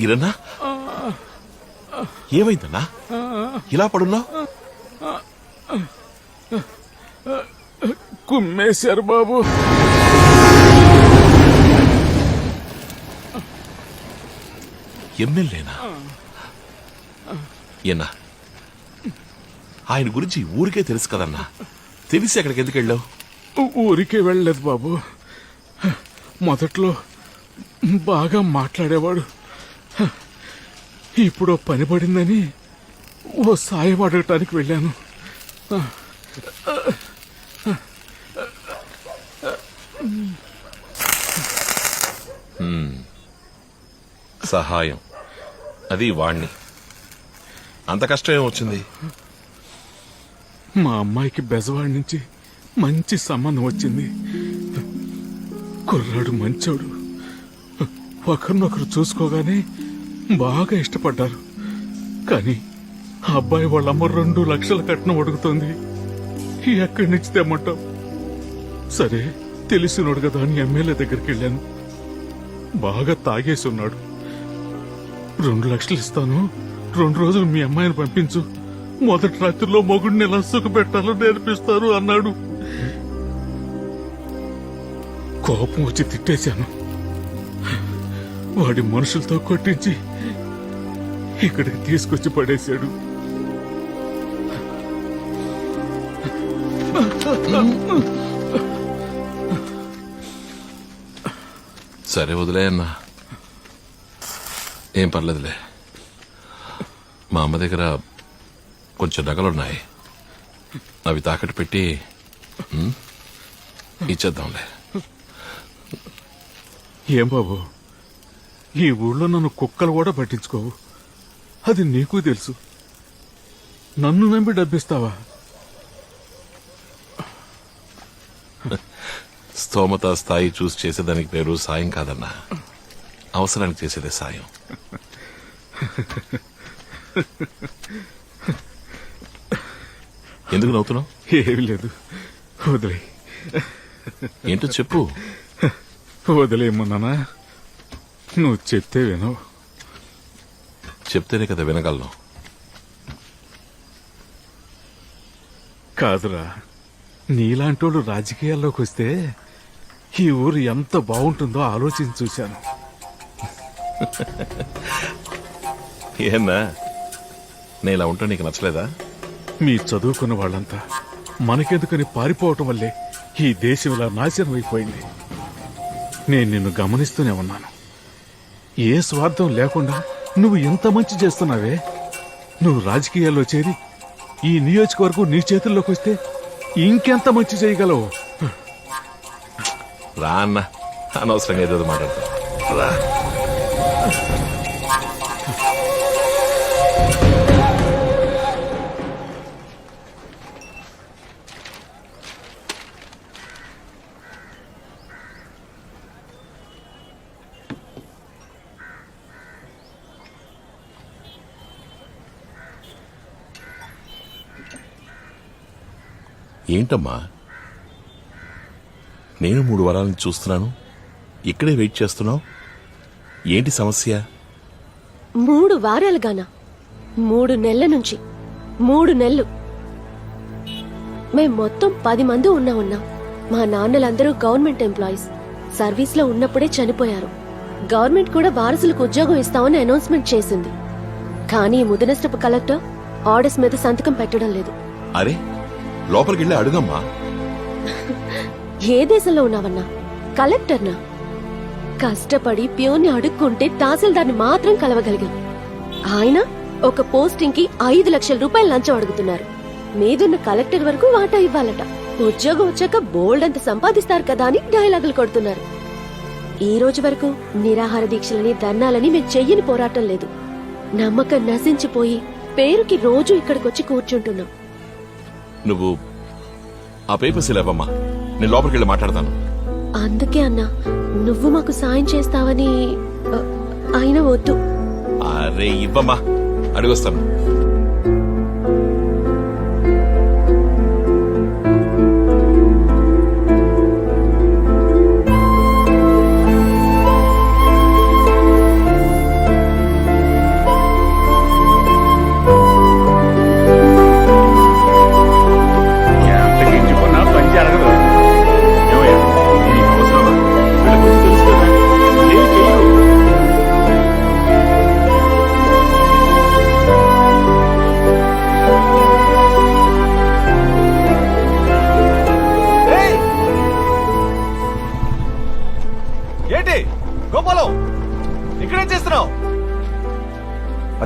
గిరన్నా, ఏమైందన్నా ఇలా పడున్నావు? కుమ్మేశారు బాబు. ఎమ్మెల్యేనా? ఏనా ఆయన గురించి ఊరికే తెలుసు కదన్నా, తెలిసి అక్కడికి ఎందుకు వెళ్ళావు? ఊరికే వెళ్ళలేదు బాబు. మొదట్లో బాగా మాట్లాడేవాడు. ఇప్పుడు పని పడిందని ఓ సాయం అడగటానికి వెళ్ళాను. సహాయం అది వాణ్ణి. అంత కష్టం ఏమొచ్చింది? మా అమ్మాయికి బెజవాడి నుంచి మంచి సంబంధం వచ్చింది. కుర్రాడు మంచోడు. ఒకరినొకరు చూసుకోగానే బాగా ఇష్టపడ్డారు. కానీ ఆ అబ్బాయి వాళ్ళమ్మ 2 లక్షల కట్నం అడుగుతోంది. ఎక్కడి నుంచి తెమ్మంటాం? సరే తెలిసినోడు కదా అని ఎమ్మెల్యే దగ్గరికి వెళ్ళాను. బాగా తాగేసి ఉన్నాడు. 2 లక్షలు ఇస్తాను, 2 రోజులు మీ అమ్మాయిని పంపించు, మొదటి రాత్రిలో మొగుడిని ఎలా సుఖ పెట్టాలో నేర్పిస్తారు అన్నాడు. కోపం వచ్చి తిట్టేశాను. వాడి మనుషులతో కొట్టించి ఇక్కడికి తీసుకొచ్చి పడేశాడు. సరే వదిలే అన్నా, ఏం పర్లేదులే. మా అమ్మ దగ్గర కొంచెం నగలున్నాయి, అవి తాకట్టు పెట్టి ఇచ్చేద్దాంలే. ఏం బాబు, ఈ ఊళ్ళో నన్ను కుక్కలు కూడా పట్టించుకోవు. అది నీకు తెలుసు. నన్ను నమ్మి డబ్బిస్తావా? స్తోమత స్థాయి చూసి చేసేదానికి పేరు సాయం కాదన్నా, అవసరానికి చేసేదే సాయం. ఎందుకు నవ్వుతున్నావు? ఏమి లేదు, వదిలే. ఏంటో చెప్పు. వదిలేయమన్నానా? నువ్వు చెప్తే వినవు. చెప్తేనే కదా వినగలను. కాదురా, నీలాంటోళ్ళు రాజకీయాల్లోకి వస్తే ఈ ఊరు ఎంత బాగుంటుందో ఆలోచించి చూశాను. ఏనా నేను ఇలా ఉంటా నీకు నచ్చలేదా? మీ చదువుకున్న వాళ్ళంతా మనకెందుకని పారిపోవటం వల్లే ఈ దేశం ఇలా నాశనం అయిపోయింది. నేను నిన్ను గమనిస్తూనే ఉన్నాను. ఏ స్వార్థం లేకుండా నువ్వు ఎంత మంచి చేస్తున్నావే. నువ్వు రాజకీయాల్లో చేరి ఈ నియోజకవర్గం నీ చేతుల్లోకి వస్తే ఇంకెంత మంచి చేయగలవు. రా అన్న, అనవసరంగా ఏదో మాట్లాడతా. రా. ఏంటమ్మా, నేను 3 వారాల నుంచి చూస్తున్నాను, ఇక్కడే వెయిట్ చేస్తున్నావు. ఏంటి సమస్య? 3 వారాలుగానా? 3 నెలల నుంచి. 3 నెలలు. మేం మొత్తం 10 మంది ఉన్నాం. మా నాన్నలందరూ గవర్నమెంట్ ఎంప్లాయీస్. సర్వీస్ లో ఉన్నప్పుడే చనిపోయారు. గవర్నమెంట్ కూడా వారసులకు ఉద్యోగం ఇస్తామని అనౌన్స్మెంట్ చేసింది. కానీ ముదనష్టపు కలెక్టర్ ఆర్డర్స్ మీద సంతకం పెట్టడం లేదు. అరే, లోపలికి వెళ్ళి అడుగమ్మా. ఏ దేశంలో ఉన్నావన్నా? కలెక్టర్నా? కష్టపడి ప్యూర్ని అడుక్కుంటే తహసీల్దార్ని మాత్రం కలవగలిగాం. ఆయన ఒక పోస్టింగ్ కి 5 లక్షల రూపాయలు లంచం అడుగుతున్నారు. మీదున్న కలెక్టర్ వరకు వాటా ఇవ్వాలట. ఉద్యోగం వచ్చాక బోల్డ్ అంత సంపాదిస్తారు కదా అని డైలాగులు కొడుతున్నారు. ఈ రోజు వరకు నిరాహార దీక్షలని, ధర్నాలని మేం చెయ్యని పోరాటం లేదు. నమ్మకం నశించిపోయి పేరుకి రోజు ఇక్కడికొచ్చి కూర్చుంటున్నాం. నువ్వు ఆ పేపర్స్ ఇవ్వమ్మా, నేను లోపలికి వెళ్ళి మాట్లాడతాను. అందుకే అన్నా, నువ్వు మాకు సాయం చేస్తావని. అయినా వద్దు. అరే ఇవ్వమ్మా, అడిగొస్తాను.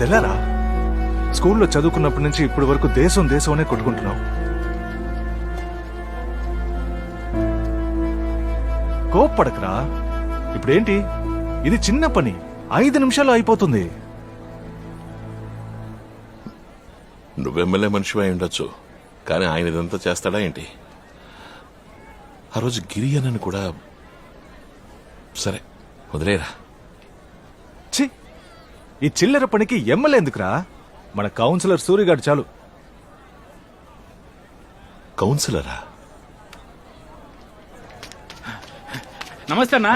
అదెలారా? స్కూల్లో చదువుకున్నప్పటి నుంచి ఇప్పటి వరకు దేశం దేశం అనే కొట్టుకుంటున్నావు. కోప్పడకరా. ఇప్పుడేంటి, ఇది చిన్న పని, 5 నిమిషాల్లో అయిపోతుంది. నువ్వెమ్మెల్యే మనిషి అయి ఉండొచ్చు, కానీ ఆయన ఇదంతా చేస్తాడా ఏంటి? ఆ రోజు గిరి అన్నని కూడా సరే వదిలేరా. ఛీ, ఈ చిల్లర పనికి ఎమ్మెల్యే ఎందుకురా? మన కౌన్సిలర్ సూరిగాడు చాలు. కౌన్సిలరా? నమస్తే అన్నా.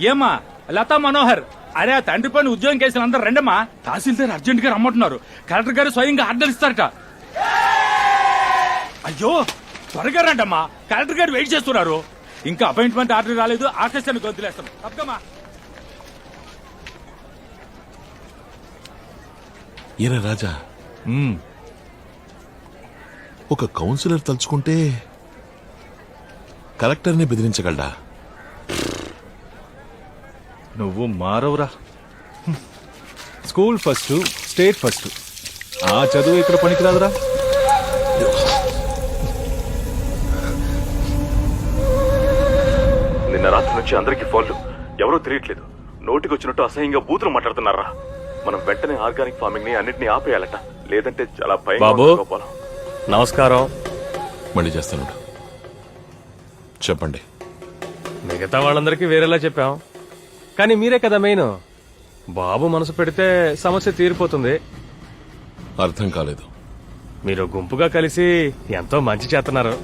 ఏమ్మా లతా మనోహర్, అరే ఆ తండ్రి పని ఉద్యోగం కేసులు అందరు రండమ్మా. తహసీల్దార్ అర్జెంట్ గా రమ్మంటున్నారు. కలెక్టర్ గారు స్వయంగా ఆర్డర్ ఇస్తారట. అయ్యో త్వరగా రండమ్మా, కలెక్టర్ గారు వెయిట్ చేస్తున్నారు. ఇంకా అపాయింట్మెంట్ ఆర్డర్ రాలేదు. ఆర్కెస్ట్రాని గొంతులేస్తాం. తప్పకమ్మా. ఈరా రాజా, ఒక కౌన్సిలర్ తలుచుకుంటే కలెక్టర్ని బెదిరించగలడా? నువ్వు మారవురా. స్కూల్ ఫస్ట్, స్టేట్ ఫస్ట్, ఆ చదువు ఇక్కడ పనికిరాదురా. నిన్న రాత్రి నుంచి అందరికీ ఫోన్లు, ఎవరూ తెలియట్లేదు. నోటికి వచ్చినట్టు అసహ్యంగా బూతులు మాట్లాడుతున్నారా? మనం వెంటనే ఆర్గానిక్ ఫార్మింగ్ ని అన్నింటినీ ఆపేయాలట, లేదంటే చాలా భయం. బాబు నమస్కారం. మళ్ళీ చేస్తాను, చెప్పండి. మిగతా వాళ్ళందరికీ వేరేలా చెప్పాం, కానీ మీరే కదా మెయిన్. బాబు మనసు పెడితే సమస్య తీరిపోతుంది. అర్థం కాలేదు. మీరు గుంపుగా కలిసి ఎంతో మంచి చేస్తున్నారు,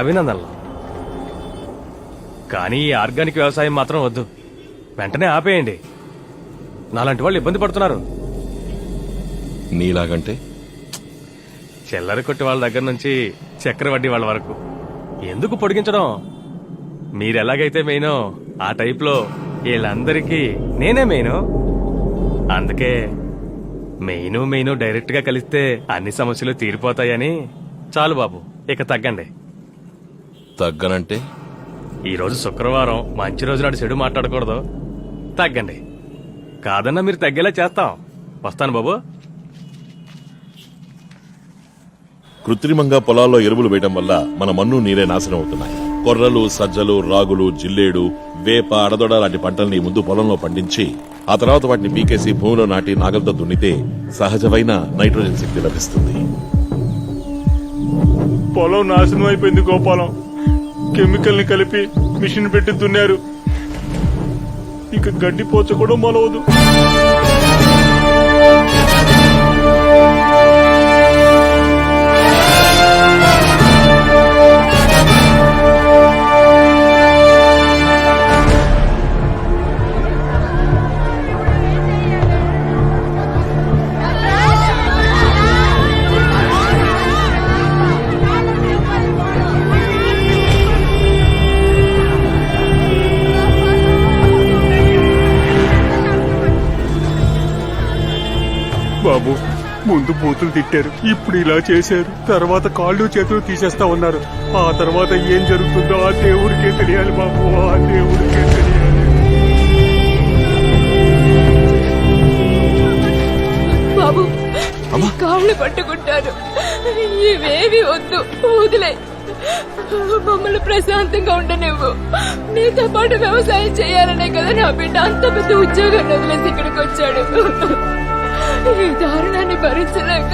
అభినందనలు. కానీ ఈ ఆర్గానిక్ వ్యవసాయం మాత్రం వద్దు, వెంటనే ఆపేయండి. నాలాంటి వాళ్ళు ఇబ్బంది పడుతున్నారు. నీలాగంటే చిల్లర కొట్టి వాళ్ళ దగ్గర నుంచి చక్రవడ్డీ వాళ్ళ వరకు ఎందుకు పొడిగించడం? మీరెలాగైతే మెయినో ఆ టైప్లో వీళ్ళందరికీ నేనే మెయిను. అందుకే మెయిను డైరెక్ట్ గా కలిస్తే అన్ని సమస్యలు తీరిపోతాయని. చాలు బాబు, ఇక తగ్గండి. తగ్గనంటే? ఈ రోజు శుక్రవారం, మంచి రోజు నాడు చెడు మాట్లాడకూడదు. తగ్గండి. కాదన్నా మీరు తగ్గేలా చేస్తాం. వస్తాను బాబు. కృత్రిమంగా పొలాల్లో ఎరువులు వేయడం వల్ల మన మన్ను నీరే నాశనం అవుతున్నాయి. కొర్రలు, సజ్జలు, రాగులు, జిల్లేడు, వేప, అడదొడ లాంటి పంటల్ని ముందు పొలంలో పండించి ఆ తర్వాత వాటిని పీకేసి భూమిలో నాటి నాగలతో దున్నితే సహజమైన నైట్రోజన్ శక్తి లభిస్తుంది. పొలం నాశనం అయిపోయింది గోపాలం. కెమికల్ ని కలిపి మిషన్ పెట్టి దున్నారు. ఇక గడ్డి పోచ కూడా మొలవదు. బాబు, ముందు బూతులు తిట్టారు, ఇప్పుడు ఇలా చేశారు, తర్వాత కాళ్ళు చేతులు తీసేస్తా ఉన్నారు. ఆ తర్వాత ఏం జరుగుతుందో ఆ దేవుడికే తెలియాలి బాబు, ఆ దేవుడికే తెలియాలి. బాబు, కాళ్ళు పట్టుకుంటారు. ఇవేవి వద్దు, వదిలే. మమ్మల్ని ప్రశాంతంగా ఉండనివ్వు. నీతో పాటు వ్యవసాయం చేయాలనే కదా నా బిడ్డ అంత పెద్ద ఉద్యోగాన్ని వదిలేసి ఇక్కడికి వచ్చాడు. ఈ దారుణాన్ని భరించలేక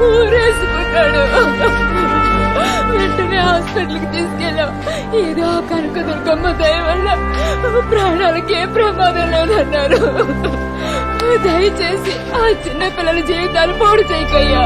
ఊరేసుకున్నాడు. వెంటనే హాస్పిటల్కి తీసుకెళ్ళాం. ఏదో కనుక దుర్గమ్మ దయ వల్ల ప్రాణాలకి ఏ ప్రమాదం లేదన్నారు. దయచేసి ఆ చిన్న పిల్లల జీవితాలు పాడు చేయకయ్యా.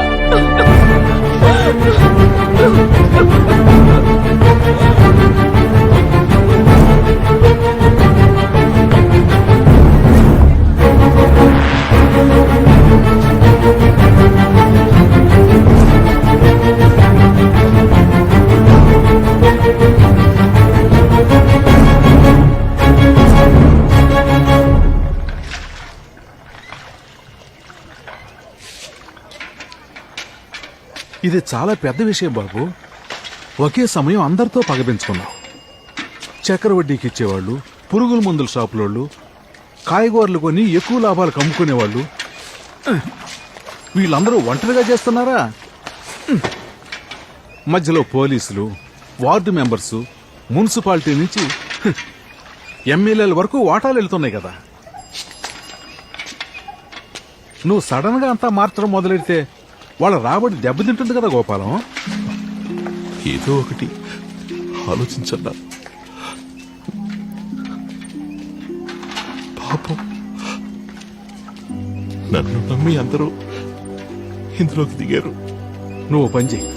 ఇది చాలా పెద్ద విషయం బాబు. ఒకే సమయం అందరితో పగపించుకున్నాం. చక్రవడ్డీకి ఇచ్చేవాళ్ళు, పురుగుల మందుల షాపులోళ్ళు, కాయగూరలు కొని ఎక్కువ లాభాలు కమ్ముకునేవాళ్ళు, వీళ్ళందరూ ఒంటరిగా చేస్తున్నారా? మధ్యలో పోలీసులు, వార్డు మెంబర్సు, మున్సిపాలిటీ నుంచి ఎమ్మెల్యేల వరకు వాటాలు వెళ్తున్నాయి కదా. నువ్వు సడన్ గా అంతా మార్చడం మొదలెడితే వాళ్ళ రాబడి దెబ్బతింటుంది కదా గోపాలం. ఏదో ఒకటి ఆలోచించన్నా. పాపం నన్ను నమ్మి అందరూ ఇందులోకి దిగారు. నువ్వు పని చెయ్యి,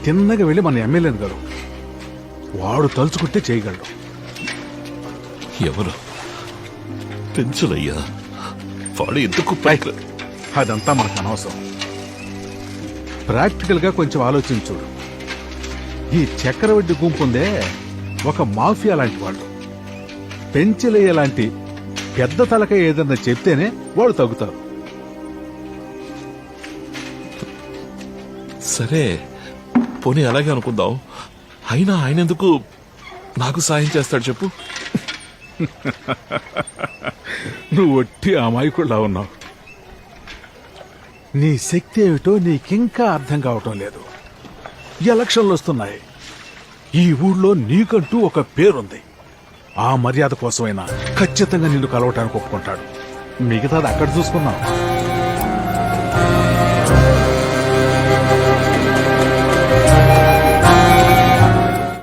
తిన్నగా వెళ్ళి మన ఎమ్మెల్యేని గారు, వాడు తలుచుకుంటే చేయగలడు. ఎవరు? పెంచులయ్యా. వాడు ఎందుకు పైకి? అదంతా మనకు అనవసరం. ప్రాక్టికల్ గా కొంచెం ఆలోచించు. ఈ చక్రవడ్డీ గుంపు ఉందే, ఒక మాఫియా లాంటి వాళ్ళు. పెంచలయ్య లాంటి పెద్ద తలక ఏదన్నా చెప్తేనే వాళ్ళు తగ్గుతారు. సరే పోనీ అలాగే అనుకుందాం. అయినా ఆయన ఎందుకు నాకు సాయం చేస్తాడు చెప్పు? నువ్వు ఒట్టి అమాయకుల్లా ఉన్నావు. నీ శక్తి ఏమిటో నీకింకా అర్థం కావటం లేదు. ఎలక్షన్లు వస్తున్నాయి. ఈ ఊళ్ళో నీకంటూ ఒక పేరుంది. ఆ మర్యాద కోసమైనా ఖచ్చితంగా నిన్ను కలవటానికి ఒప్పుకుంటాడు. మిగతాది అక్కడ చూసుకున్నావు.